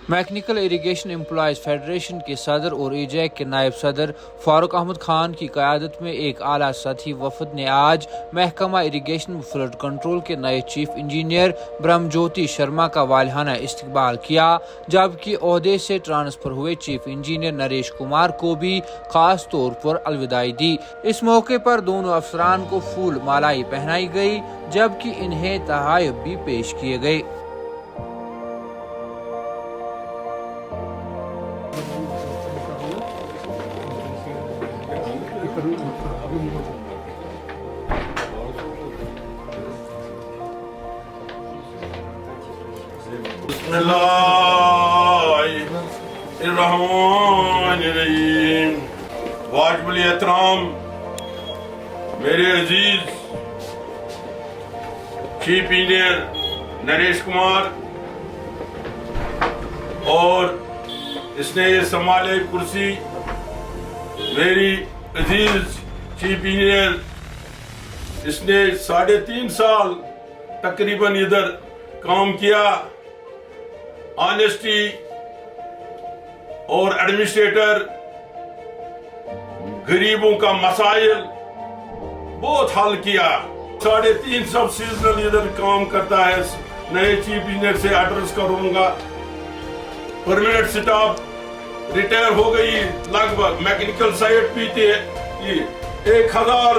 Mechanical irrigation employees federation के सदर और ईजैक के नायब सदर फारूक अहमद खान की क़यादत में एक आला सतही वफद ने आज महकमा इरिगेशन फ्लड कंट्रोल के नए चीफ इंजीनियर ब्रह्मज्योति शर्मा का वालिहाना इस्तकबाल किया, जबकि ओहदे से ट्रांसफर हुए चीफ इंजीनियर नरेश कुमार को भी खास तौर पर अलविदाई दी। इस मौके पर दोनों अफसरान को फूल मालाई पहनाई गई, जबकि इन्हें तहाइफ भी पेश किए गए। बिस्मिल्लाहिर्रहमानिर्रहीम। वाजिबुल एहतराम मेरे अजीज चीफ इंजीनियर नरेश कुमार और इसने ये संभाले कुर्सी, मेरी अजीज चीफ इंजीनियर, इसने 3.5 साल तकरीबन इधर काम किया। ऑनेस्टी और एडमिनिस्ट्रेटर, गरीबों का मसाइल बहुत हल किया। 3.5 सब सीजनल इधर काम करता है। नए चीफ इंजीनियर से एड्रेस करूंगा। परमानेंट स्टाफ रिटायर हो गई लगभग। मैकेनिकल साइड भी थे 1000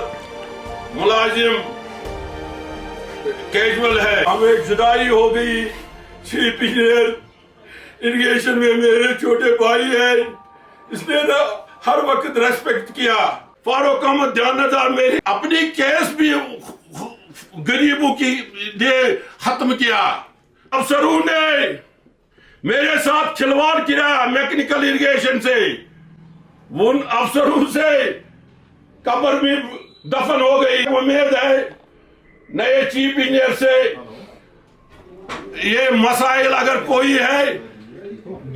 मुलाजिम कैजुअल है। हमें जुदाई हो गई। चीफ इंजीनियर इरिगेशन में मेरे छोटे भाई है, इसने ना हर वक्त रेस्पेक्ट किया। फारूक अहमद ध्यानदार मेरी अपनी केस भी गरीबों की दे खत्म किया। अफसरों ने मेरे साथ खिलवाड़ किया मैकेनिकल इरिगेशन से। उन अफसरों से कब्र में दफन हो गई। उम्मीद है नए चीफ इंजीनियर से ये मसाइल अगर कोई है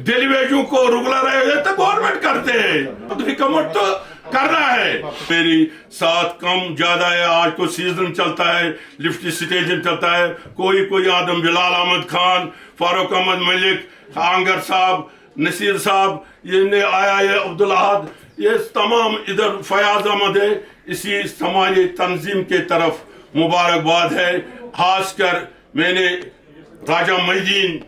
डेलीवेजों को रुगला रहे हो तो गवर्नमेंट करते हैं, रिकमेंड तो करना है। मेरी साथ कम ज्यादा है। आज को सीजन चलता है, लिफ्ट स्टेज चलता है। कोई आदम बिलाल अहमद खान, फारूक अहमद मलिक, आंगर साहब, नसीर साहब, ये आया है, अब्दुल अहद, ये तमाम इधर फयाज अहमद है। इसी समाजी तंजीम के तरफ मुबारकबाद है। खासकर मैंने राजा महीदीन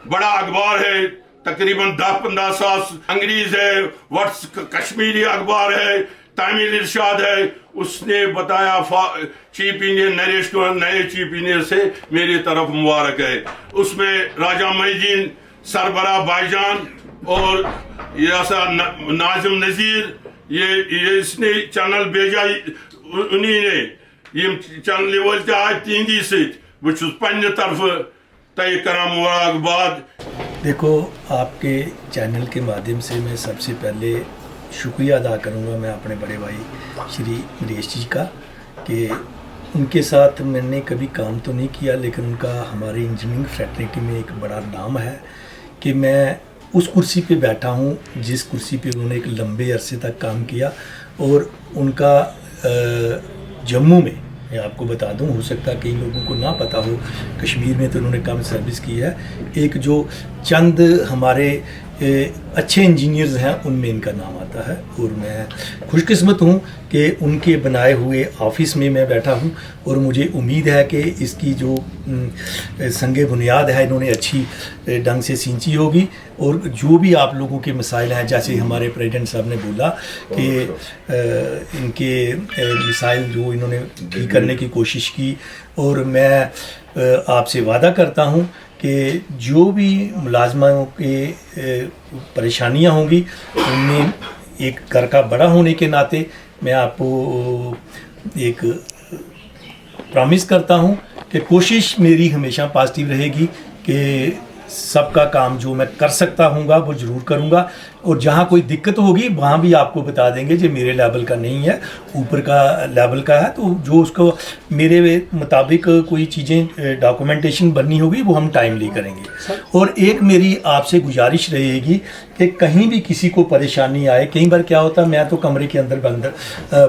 बड़ा अखबार है, तकरीबन 10-15 साल अंग्रेज है, वर्ष कश्मीरी अखबार है, तामिल इरशाद है। उसने बताया चीफ इंजीनियर नरेश कुमार नए चीफ इंजीनियर से मेरी तरफ मुबारक है। उसमें राजा महीदीन, सरबरा भाईजान और नाजिम नजीर, ये इसने चैनल भेजा। उन्हीं ने ये चैनल लेवल आज 3 से पन्ने तरफ तय करा मुबारकबाद। देखो, आपके चैनल के माध्यम से मैं सबसे पहले शुक्रिया अदा करूंगा मैं अपने बड़े भाई श्री नरेश जी का, कि उनके साथ मैंने कभी काम तो नहीं किया, लेकिन उनका हमारी इंजीनियरिंग फ्रेटर्निटी में एक बड़ा नाम है कि मैं उस कुर्सी पे बैठा हूँ जिस कुर्सी पे उन्होंने एक लंबे अरसे तक काम किया। और उनका जम्मू में, मैं आपको बता दूं, हो सकता है कई लोगों को ना पता हो, कश्मीर में तो उन्होंने कम सर्विस की है। एक जो चंद हमारे अच्छे इंजीनियर्स हैं उनमें इनका नाम आता है। और मैं खुशकिस्मत हूँ कि उनके बनाए हुए ऑफिस में मैं बैठा हूँ। और मुझे उम्मीद है कि इसकी जो संगे बुनियाद है इन्होंने अच्छी ढंग से सींची होगी। और जो भी आप लोगों के मसाइल हैं, जैसे हमारे प्रेसिडेंट साहब ने बोला कि इनके मिसाइल जो इन्होंने ठीक करने की कोशिश की। और मैं आपसे वादा करता हूँ कि जो भी मुलाजमों के परेशानियां होंगी, उनमें एक घर का बड़ा होने के नाते मैं आपको एक प्रॉमिस करता हूं कि कोशिश मेरी हमेशा पॉजिटिव रहेगी कि सबका काम जो मैं कर सकता हूँगा वो ज़रूर करूँगा। और जहाँ कोई दिक्कत होगी वहाँ भी आपको बता देंगे जो मेरे लेवल का नहीं है, ऊपर का लेवल का है। तो जो उसको मेरे मुताबिक कोई चीज़ें डॉक्यूमेंटेशन बननी होगी वो हम टाइमली करेंगे। और एक मेरी आपसे गुजारिश रहेगी कि कहीं भी किसी को परेशानी आए, कई बार क्या होता है मैं तो कमरे के अंदर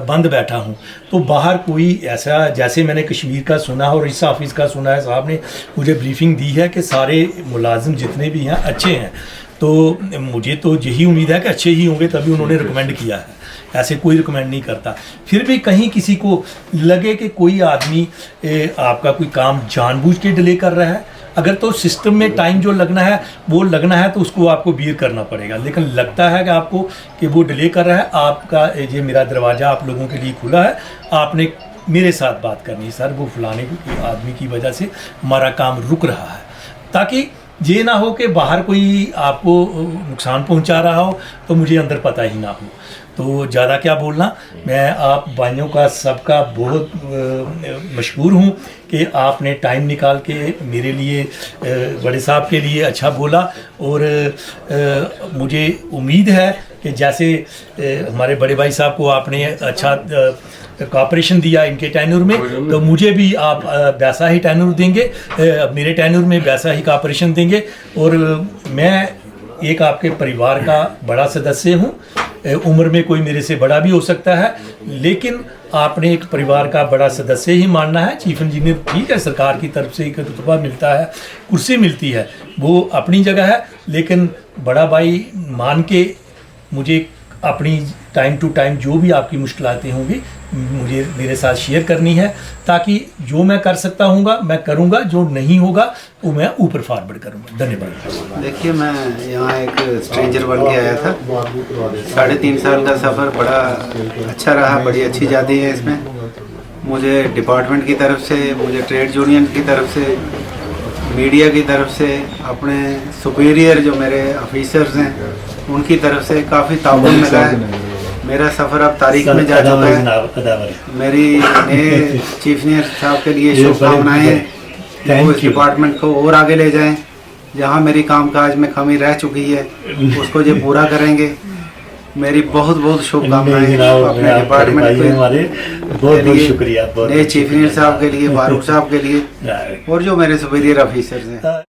बंद बैठा हूँ, तो बाहर कोई ऐसा, जैसे मैंने कश्मीर का सुना और इस ऑफिस का सुना है, साहब ने मुझे ब्रीफिंग दी है कि सारे मुलाजिम जितने भी हैं अच्छे हैं, तो मुझे तो यही उम्मीद है कि अच्छे ही होंगे, तभी उन्होंने रिकमेंड किया है। ऐसे कोई रिकमेंड नहीं करता। फिर भी कहीं किसी को लगे कि कोई आदमी आपका कोई काम जानबूझ के डिले कर रहा है, अगर तो सिस्टम में टाइम जो लगना है वो लगना है तो उसको आपको बियर करना पड़ेगा। लेकिन लगता है कि आपको कि वो डिले कर रहा है, आपका ये मेरा दरवाज़ा आप लोगों के लिए खुला है, आपने मेरे साथ बात करनी है, सर वो फलाने आदमी की वजह से हमारा काम रुक रहा है, ताकि ये ना हो कि बाहर कोई आपको नुकसान पहुंचा रहा हो तो मुझे अंदर पता ही ना हो। तो ज़्यादा क्या बोलना, मैं आप भाइयों का सबका बहुत मशहूर हूँ कि आपने टाइम निकाल के मेरे लिए बड़े साहब के लिए अच्छा बोला। और मुझे उम्मीद है कि जैसे हमारे बड़े भाई साहब को आपने अच्छा कॉपरेशन दिया इनके टेन्योर में, तो मुझे भी आप वैसा ही टेन्योर देंगे, मेरे टेन्योर में वैसा ही कॉपरेशन देंगे। और मैं एक आपके परिवार का बड़ा सदस्य हूँ, उम्र में कोई मेरे से बड़ा भी हो सकता है, लेकिन आपने एक परिवार का बड़ा सदस्य ही मानना है। चीफ इंजीनियर ठीक है, सरकार की तरफ से एक रुतबा मिलता है, कुर्सी मिलती है, वो अपनी जगह है, लेकिन बड़ा भाई मान के मुझे अपनी टाइम टू टाइम जो भी आपकी मुश्किलातें होंगी मुझे मेरे साथ शेयर करनी है, ताकि जो मैं कर सकता हूँगा मैं करूँगा, जो नहीं होगा वो मैं ऊपर फॉरवर्ड करूँगा। धन्यवाद। देखिए, मैं यहाँ एक स्ट्रेंजर बन के आया था। 3.5 साल का सफ़र बड़ा अच्छा रहा, बड़ी अच्छी जाती है इसमें। मुझे डिपार्टमेंट की तरफ से, मुझे ट्रेड यूनियन की तरफ से, मीडिया की तरफ से, अपने सुपीरियर जो मेरे ऑफिसर्स हैं उनकी तरफ से काफ़ी ताउन मिला है। मेरा सफ़र अब तारीख में जा चुका है। मेरी नए चीफ इंजीनियर साहब के लिए शुभकामनाएं हैं कि वो इस डिपार्टमेंट को और आगे ले जाएं। जहां मेरी कामकाज में कमी रह चुकी है उसको ये पूरा करेंगे। मेरी बहुत बहुत शुभकामनाएं अपने डिपार्टमेंट के बहुत शुक्रिया, नए चीफ इंजीनियर साहब के लिए, फारूक साहब के लिए, और जो मेरे सुपीरियर ऑफिसर्स हैं।